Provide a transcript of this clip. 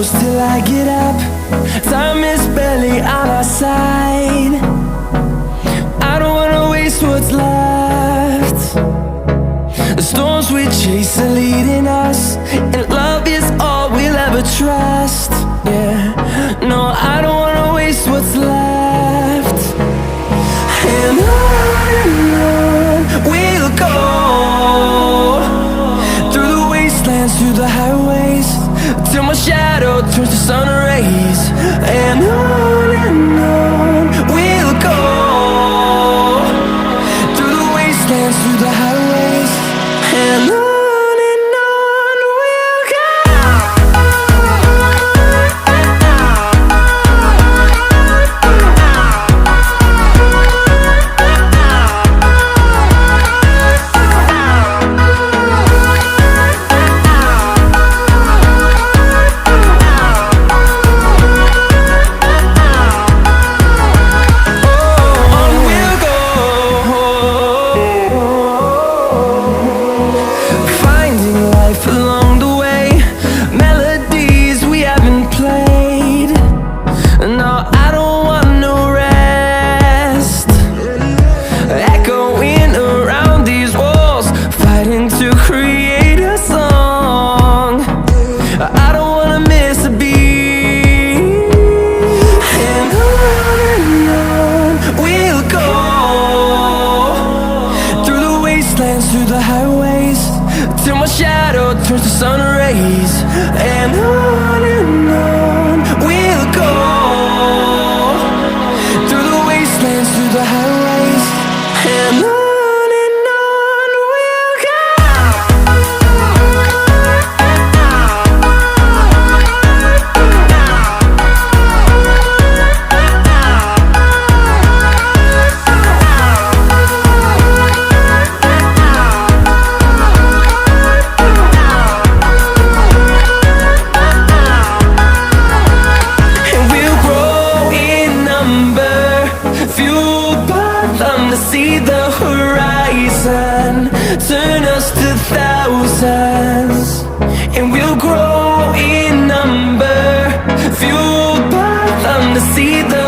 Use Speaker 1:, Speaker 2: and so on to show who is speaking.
Speaker 1: close till I get up. Time is barely on our side. I don't wanna waste what's left. The storms we chase are leading us, and love is all we'll ever trust. Yeah, no, I don't wanna waste what's left. And on we'll go, through the wastelands, through the highways, till my shadow turns to sun rays. And on we'll go, through the wastelands, through the highways, and on we'll go. Through the highways, till my shadow turns to sun rays. And on we'll go, through the wastelands, through the highways, and on we'll go. To see the horizon turn us to thousands, and we'll grow in number, fueled by them to see the